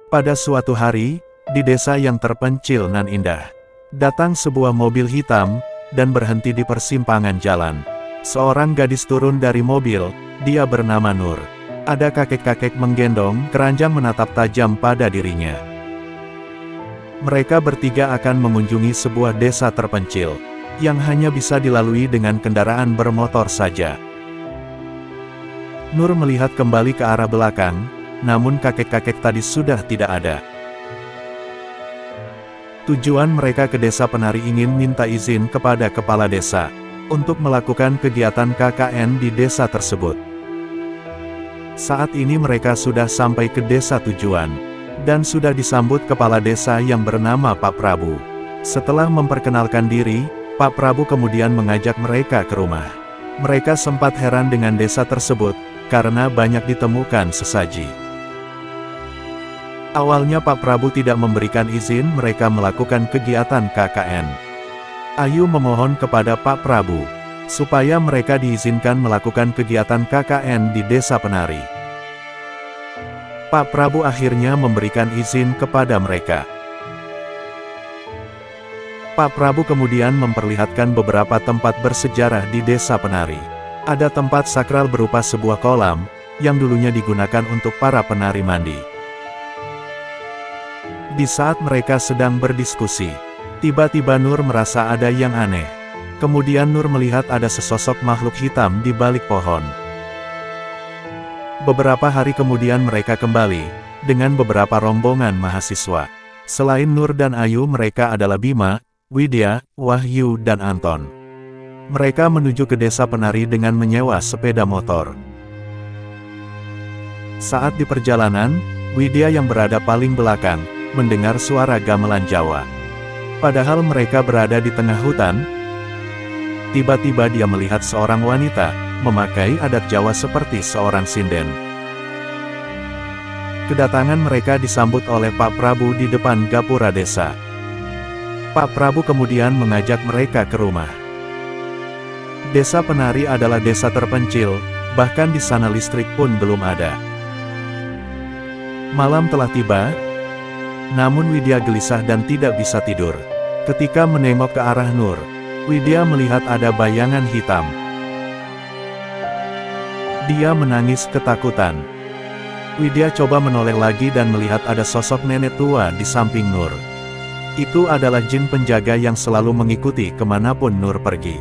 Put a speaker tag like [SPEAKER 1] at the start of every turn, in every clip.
[SPEAKER 1] Pada suatu hari, di desa yang terpencil nan indah, datang sebuah mobil hitam, dan berhenti di persimpangan jalan. Seorang gadis turun dari mobil, dia bernama Nur. Ada kakek-kakek menggendong keranjang menatap tajam pada dirinya. Mereka bertiga akan mengunjungi sebuah desa terpencil, yang hanya bisa dilalui dengan kendaraan bermotor saja. Nur melihat kembali ke arah belakang, namun kakek-kakek tadi sudah tidak ada. Tujuan mereka ke desa penari ingin minta izin kepada kepala desa, untuk melakukan kegiatan KKN di desa tersebut. Saat ini mereka sudah sampai ke desa tujuan, dan sudah disambut kepala desa yang bernama Pak Prabu. Setelah memperkenalkan diri, Pak Prabu kemudian mengajak mereka ke rumah. Mereka sempat heran dengan desa tersebut, karena banyak ditemukan sesaji. Awalnya Pak Prabu tidak memberikan izin mereka melakukan kegiatan KKN. Ayu memohon kepada Pak Prabu, supaya mereka diizinkan melakukan kegiatan KKN di desa penari. Pak Prabu akhirnya memberikan izin kepada mereka. Pak Prabu kemudian memperlihatkan beberapa tempat bersejarah di desa penari. Ada tempat sakral berupa sebuah kolam, yang dulunya digunakan untuk para penari mandi. Di saat mereka sedang berdiskusi, tiba-tiba Nur merasa ada yang aneh. Kemudian Nur melihat ada sesosok makhluk hitam di balik pohon. Beberapa hari kemudian mereka kembali, dengan beberapa rombongan mahasiswa. Selain Nur dan Ayu, mereka adalah Bima, Widya, Wahyu dan Anton. Mereka menuju ke desa penari dengan menyewa sepeda motor. Saat di perjalanan, Widya yang berada paling belakang, mendengar suara gamelan Jawa. Padahal mereka berada di tengah hutan, tiba-tiba dia melihat seorang wanita, memakai adat Jawa seperti seorang sinden. Kedatangan mereka disambut oleh Pak Prabu di depan gapura desa. Pak Prabu kemudian mengajak mereka ke rumah. Desa penari adalah desa terpencil, bahkan di sana listrik pun belum ada. Malam telah tiba, namun Widya gelisah dan tidak bisa tidur. Ketika menengok ke arah Nur, Widya melihat ada bayangan hitam. Dia menangis ketakutan. Widya coba menoleh lagi dan melihat ada sosok nenek tua di samping Nur. Itu adalah jin penjaga yang selalu mengikuti kemanapun Nur pergi.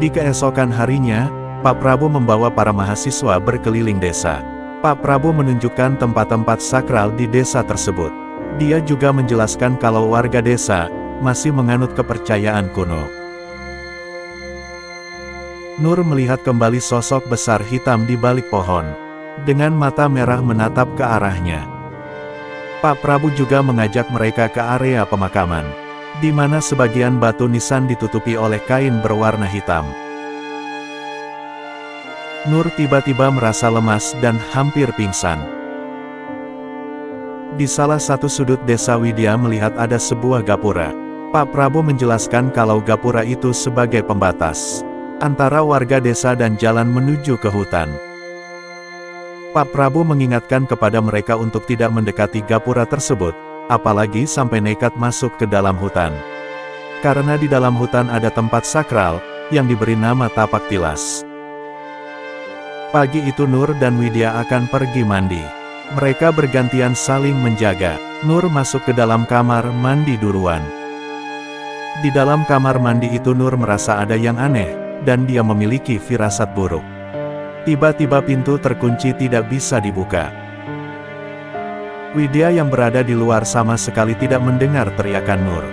[SPEAKER 1] Di keesokan harinya, Pak Prabu membawa para mahasiswa berkeliling desa. Pak Prabu menunjukkan tempat-tempat sakral di desa tersebut. Dia juga menjelaskan kalau warga desa masih menganut kepercayaan kuno. Nur melihat kembali sosok besar hitam di balik pohon, dengan mata merah menatap ke arahnya. Pak Prabu juga mengajak mereka ke area pemakaman, di mana sebagian batu nisan ditutupi oleh kain berwarna hitam. Nur tiba-tiba merasa lemas dan hampir pingsan. Di salah satu sudut desa Widya melihat ada sebuah gapura. Pak Prabu menjelaskan kalau gapura itu sebagai pembatas antara warga desa dan jalan menuju ke hutan. Pak Prabu mengingatkan kepada mereka untuk tidak mendekati gapura tersebut, apalagi sampai nekat masuk ke dalam hutan. Karena di dalam hutan ada tempat sakral, yang diberi nama Tapak Tilas. Pagi itu Nur dan Widya akan pergi mandi. Mereka bergantian saling menjaga. Nur masuk ke dalam kamar mandi duluan. Di dalam kamar mandi itu Nur merasa ada yang aneh, dan dia memiliki firasat buruk. Tiba-tiba pintu terkunci tidak bisa dibuka. Widya yang berada di luar sama sekali tidak mendengar teriakan Nur.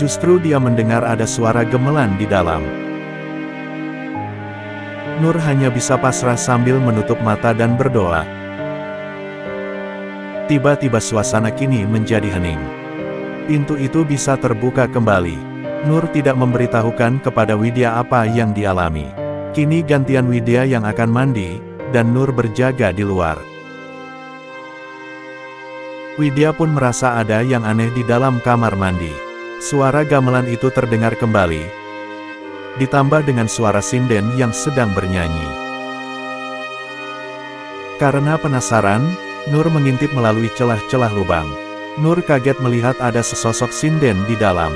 [SPEAKER 1] Justru dia mendengar ada suara gemelan di dalam. Nur hanya bisa pasrah sambil menutup mata dan berdoa. Tiba-tiba suasana kini menjadi hening. Pintu itu bisa terbuka kembali. Nur tidak memberitahukan kepada Widya apa yang dialami. Kini gantian Widya yang akan mandi, dan Nur berjaga di luar. Widya pun merasa ada yang aneh di dalam kamar mandi. Suara gamelan itu terdengar kembali, ditambah dengan suara sinden yang sedang bernyanyi. Karena penasaran, Nur mengintip melalui celah-celah lubang. Nur kaget melihat ada sesosok sinden di dalam.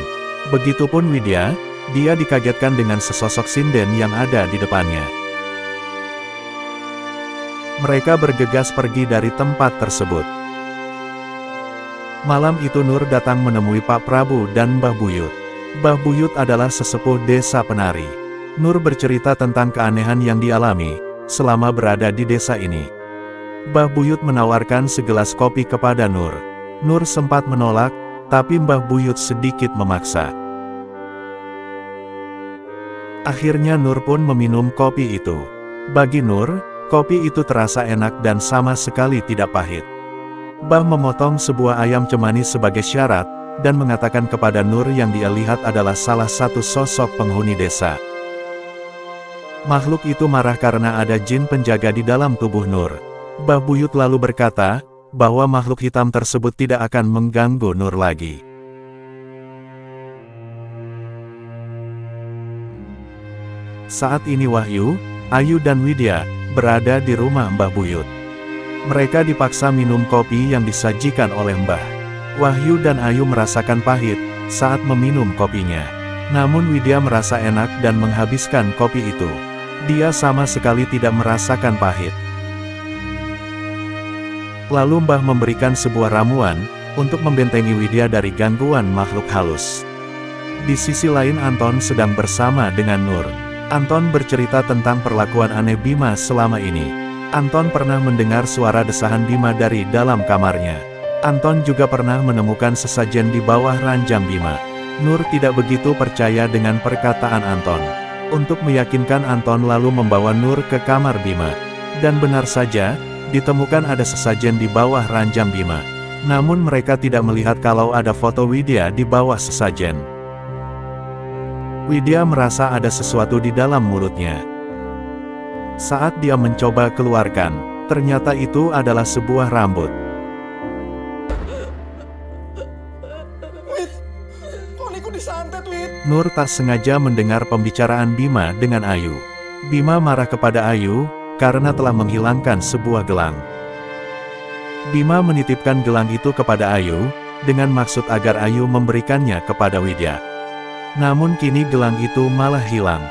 [SPEAKER 1] Begitupun Widya, dia dikagetkan dengan sesosok sinden yang ada di depannya. Mereka bergegas pergi dari tempat tersebut. Malam itu Nur datang menemui Pak Prabu dan Mbah Buyut. Mbah Buyut adalah sesepuh desa penari. Nur bercerita tentang keanehan yang dialami selama berada di desa ini. Mbah Buyut menawarkan segelas kopi kepada Nur. Nur sempat menolak, tapi Mbah Buyut sedikit memaksa. Akhirnya Nur pun meminum kopi itu. Bagi Nur, kopi itu terasa enak dan sama sekali tidak pahit. Mbah memotong sebuah ayam cemani sebagai syarat, dan mengatakan kepada Nur yang dia lihat adalah salah satu sosok penghuni desa. Makhluk itu marah karena ada jin penjaga di dalam tubuh Nur. Mbah Buyut lalu berkata, bahwa makhluk hitam tersebut tidak akan mengganggu Nur lagi. Saat ini Wahyu, Ayu dan Widya berada di rumah Mbah Buyut. Mereka dipaksa minum kopi yang disajikan oleh Mbah. Wahyu dan Ayu merasakan pahit saat meminum kopinya. Namun Widya merasa enak dan menghabiskan kopi itu. Dia sama sekali tidak merasakan pahit. Lalu Mbah memberikan sebuah ramuan untuk membentengi Widya dari gangguan makhluk halus. Di sisi lain Anton sedang bersama dengan Nur. Anton bercerita tentang perlakuan aneh Bima selama ini. Anton pernah mendengar suara desahan Bima dari dalam kamarnya. Anton juga pernah menemukan sesajen di bawah ranjang Bima. Nur tidak begitu percaya dengan perkataan Anton. Untuk meyakinkan Anton lalu membawa Nur ke kamar Bima. Dan benar saja, ditemukan ada sesajen di bawah ranjang Bima. Namun mereka tidak melihat kalau ada foto Widya di bawah sesajen. Widya merasa ada sesuatu di dalam mulutnya. Saat dia mencoba keluarkan, ternyata itu adalah sebuah rambut. Nur tak sengaja mendengar pembicaraan Bima dengan Ayu. Bima marah kepada Ayu karena telah menghilangkan sebuah gelang. Bima menitipkan gelang itu kepada Ayu dengan maksud agar Ayu memberikannya kepada Widya. Namun kini gelang itu malah hilang.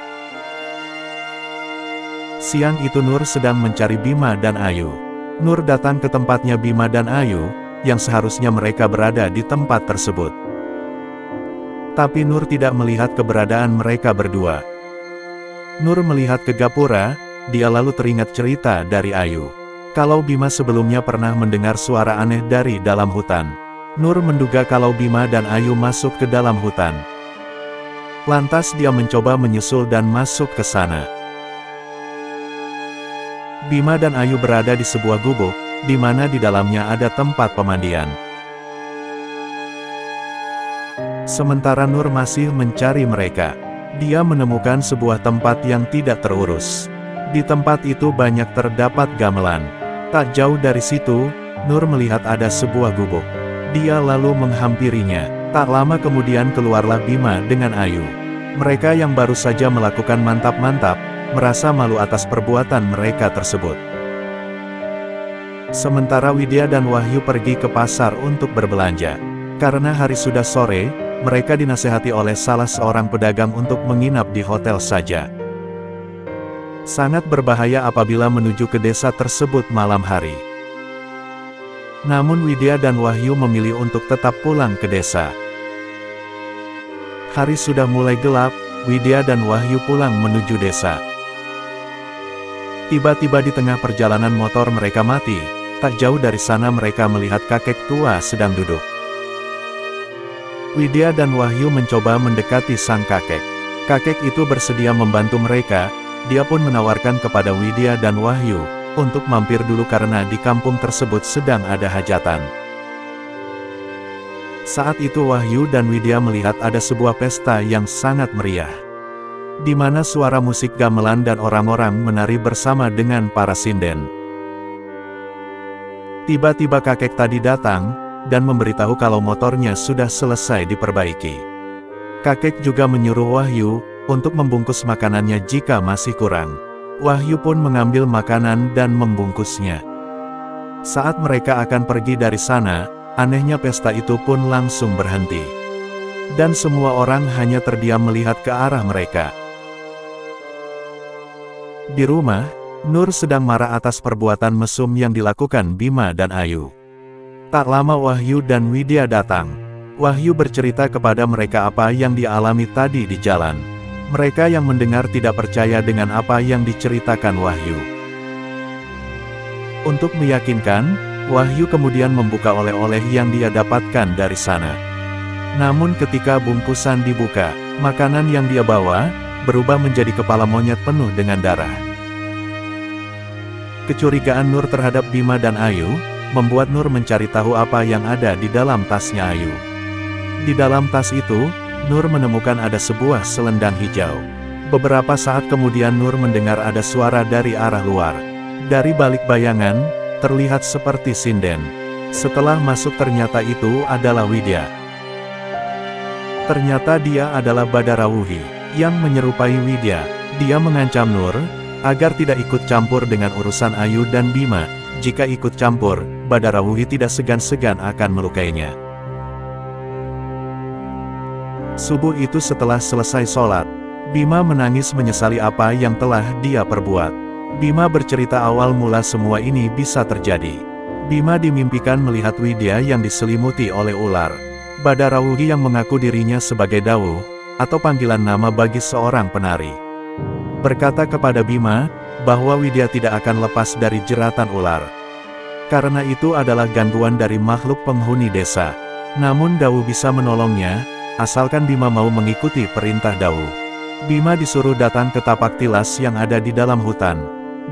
[SPEAKER 1] Siang itu Nur sedang mencari Bima dan Ayu. Nur datang ke tempatnya Bima dan Ayu, yang seharusnya mereka berada di tempat tersebut. Tapi Nur tidak melihat keberadaan mereka berdua. Nur melihat ke gapura, dia lalu teringat cerita dari Ayu. Kalau Bima sebelumnya pernah mendengar suara aneh dari dalam hutan. Nur menduga kalau Bima dan Ayu masuk ke dalam hutan. Lantas dia mencoba menyusul dan masuk ke sana. Bima dan Ayu berada di sebuah gubuk, di mana di dalamnya ada tempat pemandian. Sementara Nur masih mencari mereka. Dia menemukan sebuah tempat yang tidak terurus. Di tempat itu banyak terdapat gamelan. Tak jauh dari situ, Nur melihat ada sebuah gubuk. Dia lalu menghampirinya. Tak lama kemudian keluarlah Bima dengan Ayu. Mereka yang baru saja melakukan mantap-mantap, merasa malu atas perbuatan mereka tersebut. Sementara Widya dan Wahyu pergi ke pasar untuk berbelanja. Karena hari sudah sore, mereka dinasehati oleh salah seorang pedagang untuk menginap di hotel saja. Sangat berbahaya apabila menuju ke desa tersebut malam hari. Namun Widya dan Wahyu memilih untuk tetap pulang ke desa. Hari sudah mulai gelap, Widya dan Wahyu pulang menuju desa. Tiba-tiba di tengah perjalanan motor mereka mati. Tak jauh dari sana mereka melihat kakek tua sedang duduk. Widya dan Wahyu mencoba mendekati sang kakek. Kakek itu bersedia membantu mereka. Dia pun menawarkan kepada Widya dan Wahyu untuk mampir dulu karena di kampung tersebut sedang ada hajatan. Saat itu Wahyu dan Widya melihat ada sebuah pesta yang sangat meriah, di mana suara musik gamelan dan orang-orang menari bersama dengan para sinden. Tiba-tiba kakek tadi datang dan memberitahu kalau motornya sudah selesai diperbaiki. Kakek juga menyuruh Wahyu untuk membungkus makanannya jika masih kurang. Wahyu pun mengambil makanan dan membungkusnya. Saat mereka akan pergi dari sana, anehnya pesta itu pun langsung berhenti. Dan semua orang hanya terdiam melihat ke arah mereka. Di rumah, Nur sedang marah atas perbuatan mesum yang dilakukan Bima dan Ayu. Tak lama Wahyu dan Widya datang. Wahyu bercerita kepada mereka apa yang dialami tadi di jalan. Mereka yang mendengar tidak percaya dengan apa yang diceritakan Wahyu. Untuk meyakinkan, Wahyu kemudian membuka oleh-oleh yang dia dapatkan dari sana. Namun ketika bungkusan dibuka, makanan yang dia bawa berubah menjadi kepala monyet penuh dengan darah. Kecurigaan Nur terhadap Bima dan Ayu membuat Nur mencari tahu apa yang ada di dalam tasnya Ayu. Di dalam tas itu, Nur menemukan ada sebuah selendang hijau. Beberapa saat kemudian Nur mendengar ada suara dari arah luar. Dari balik bayangan, terlihat seperti sinden. Setelah masuk ternyata itu adalah Widya. Ternyata dia adalah Badarawuhi, yang menyerupai Widya. Dia mengancam Nur, agar tidak ikut campur dengan urusan Ayu dan Bima. Jika ikut campur, Badarawuhi tidak segan-segan akan melukainya. Subuh itu setelah selesai sholat, Bima menangis menyesali apa yang telah dia perbuat. Bima bercerita awal mula semua ini bisa terjadi. Bima dimimpikan melihat Widya yang diselimuti oleh ular. Badarawuhi yang mengaku dirinya sebagai Dawu, atau panggilan nama bagi seorang penari, berkata kepada Bima, bahwa Widya tidak akan lepas dari jeratan ular. Karena itu adalah gangguan dari makhluk penghuni desa. Namun Dawu bisa menolongnya, asalkan Bima mau mengikuti perintah Dawu. Bima disuruh datang ke tapak tilas yang ada di dalam hutan,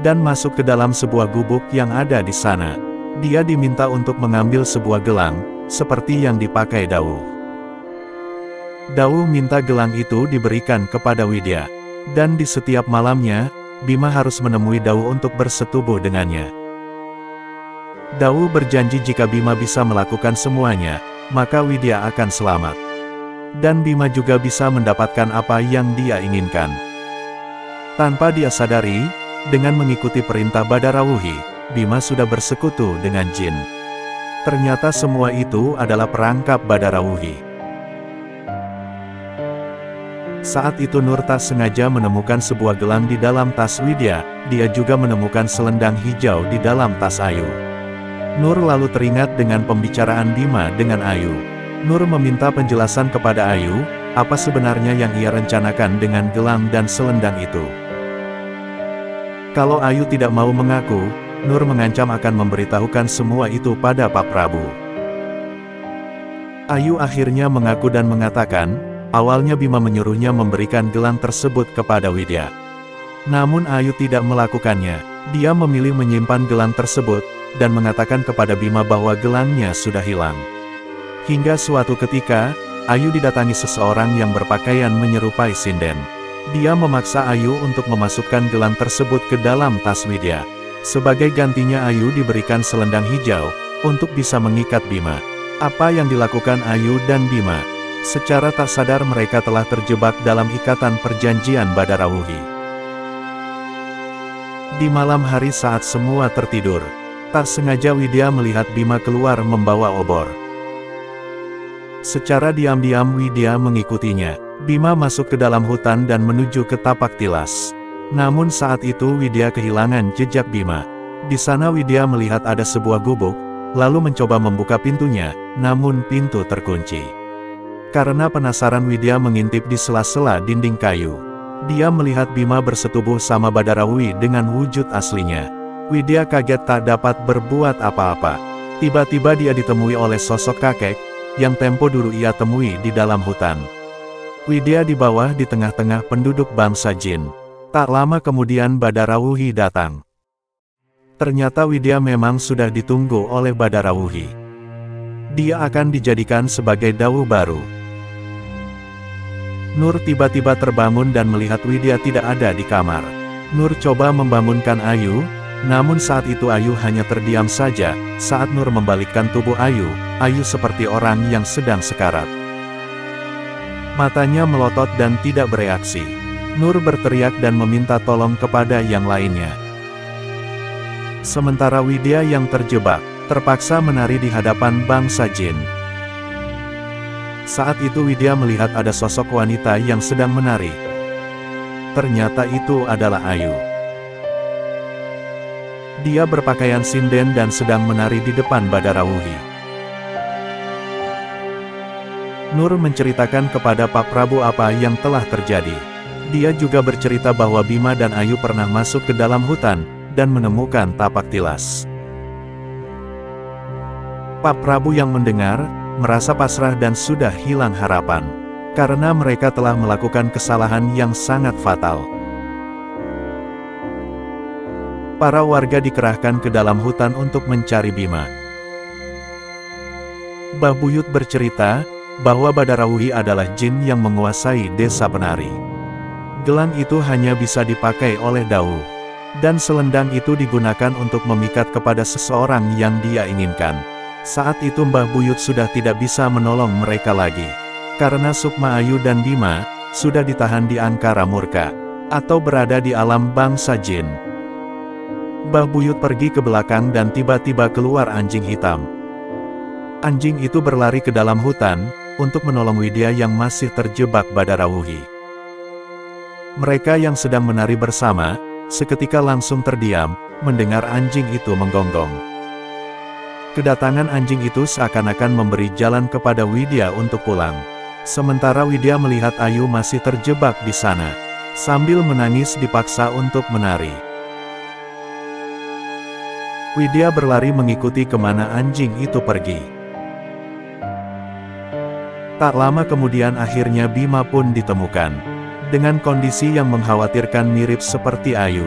[SPEAKER 1] dan masuk ke dalam sebuah gubuk yang ada di sana. Dia diminta untuk mengambil sebuah gelang, seperti yang dipakai Dawu. Dawu minta gelang itu diberikan kepada Widya. Dan di setiap malamnya, Bima harus menemui Dawu untuk bersetubuh dengannya. Dawu berjanji jika Bima bisa melakukan semuanya, maka Widya akan selamat. Dan Bima juga bisa mendapatkan apa yang dia inginkan. Tanpa dia sadari, dengan mengikuti perintah Badarawuhi, Bima sudah bersekutu dengan jin. Ternyata semua itu adalah perangkap Badarawuhi. Saat itu Nur tak sengaja menemukan sebuah gelang di dalam tas Widya, dia juga menemukan selendang hijau di dalam tas Ayu. Nur lalu teringat dengan pembicaraan Bima dengan Ayu. Nur meminta penjelasan kepada Ayu, apa sebenarnya yang ia rencanakan dengan gelang dan selendang itu. Kalau Ayu tidak mau mengaku, Nur mengancam akan memberitahukan semua itu pada Pak Prabu. Ayu akhirnya mengaku dan mengatakan, awalnya Bima menyuruhnya memberikan gelang tersebut kepada Widya. Namun Ayu tidak melakukannya. Dia memilih menyimpan gelang tersebut, dan mengatakan kepada Bima bahwa gelangnya sudah hilang. Hingga suatu ketika, Ayu didatangi seseorang yang berpakaian menyerupai sinden. Dia memaksa Ayu untuk memasukkan gelang tersebut ke dalam tas Widya. Sebagai gantinya Ayu diberikan selendang hijau, untuk bisa mengikat Bima. Apa yang dilakukan Ayu dan Bima? Secara tak sadar mereka telah terjebak dalam ikatan perjanjian Badarawuhi. Di malam hari saat semua tertidur, tak sengaja Widya melihat Bima keluar membawa obor. Secara diam-diam Widya mengikutinya. Bima masuk ke dalam hutan dan menuju ke tapak tilas. Namun saat itu Widya kehilangan jejak Bima. Di sana Widya melihat ada sebuah gubuk, lalu mencoba membuka pintunya, namun pintu terkunci. Karena penasaran Widya mengintip di sela-sela dinding kayu. Dia melihat Bima bersetubuh sama Badarawuhi dengan wujud aslinya. Widya kaget tak dapat berbuat apa-apa. Tiba-tiba dia ditemui oleh sosok kakek, yang tempo dulu ia temui di dalam hutan. Widya di bawah di tengah-tengah penduduk bangsa jin. Tak lama kemudian Badarawuhi datang. Ternyata Widya memang sudah ditunggu oleh Badarawuhi. Dia akan dijadikan sebagai Dawu baru. Nur tiba-tiba terbangun dan melihat Widya tidak ada di kamar. Nur coba membangunkan Ayu, namun saat itu Ayu hanya terdiam saja. Saat Nur membalikkan tubuh Ayu, Ayu seperti orang yang sedang sekarat. Matanya melotot dan tidak bereaksi. Nur berteriak dan meminta tolong kepada yang lainnya. Sementara Widya yang terjebak, terpaksa menari di hadapan bangsa jin. Saat itu Widya melihat ada sosok wanita yang sedang menari. Ternyata itu adalah Ayu. Dia berpakaian sinden dan sedang menari di depan Badarawuhi. Nur menceritakan kepada Pak Prabu apa yang telah terjadi. Dia juga bercerita bahwa Bima dan Ayu pernah masuk ke dalam hutan, dan menemukan tapak tilas. Pak Prabu yang mendengar, merasa pasrah dan sudah hilang harapan. Karena mereka telah melakukan kesalahan yang sangat fatal. Para warga dikerahkan ke dalam hutan untuk mencari Bima. Mbah Buyut bercerita, bahwa Badarawuhi adalah jin yang menguasai desa penari. Gelang itu hanya bisa dipakai oleh Dawu. Dan selendang itu digunakan untuk memikat kepada seseorang yang dia inginkan. Saat itu Mbah Buyut sudah tidak bisa menolong mereka lagi. Karena Sukma, Ayu dan Bima, sudah ditahan di Angkara Murka, atau berada di alam bangsa jin. Mbah Buyut pergi ke belakang dan tiba-tiba keluar anjing hitam. Anjing itu berlari ke dalam hutan, untuk menolong Widya yang masih terjebak Badarawuhi. Mereka yang sedang menari bersama, seketika langsung terdiam, mendengar anjing itu menggonggong. Kedatangan anjing itu seakan-akan memberi jalan kepada Widya untuk pulang. Sementara Widya melihat Ayu masih terjebak di sana. Sambil menangis dipaksa untuk menari. Widya berlari mengikuti kemana anjing itu pergi. Tak lama kemudian akhirnya Bima pun ditemukan. Dengan kondisi yang mengkhawatirkan mirip seperti Ayu.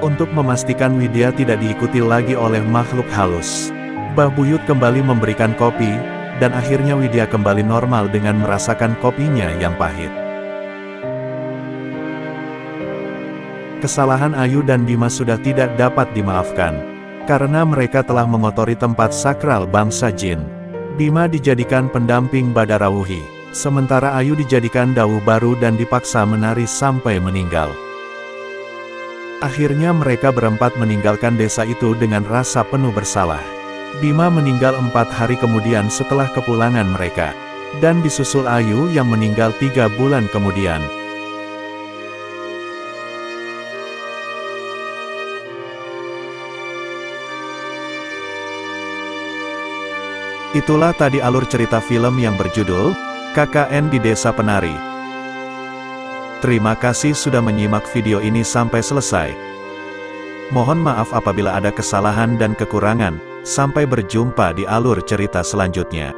[SPEAKER 1] Untuk memastikan Widya tidak diikuti lagi oleh makhluk halus, Mbah Buyut kembali memberikan kopi, dan akhirnya Widya kembali normal dengan merasakan kopinya yang pahit. Kesalahan Ayu dan Bima sudah tidak dapat dimaafkan, karena mereka telah mengotori tempat sakral bangsa jin. Bima dijadikan pendamping Badarawuhi. Sementara Ayu dijadikan Dawu baru dan dipaksa menari sampai meninggal. Akhirnya mereka berempat meninggalkan desa itu dengan rasa penuh bersalah. Bima meninggal 4 hari kemudian setelah kepulangan mereka. Dan disusul Ayu yang meninggal 3 bulan kemudian. Itulah tadi alur cerita film yang berjudul KKN di Desa Penari. Terima kasih sudah menyimak video ini sampai selesai. Mohon maaf apabila ada kesalahan dan kekurangan. Sampai berjumpa di alur cerita selanjutnya.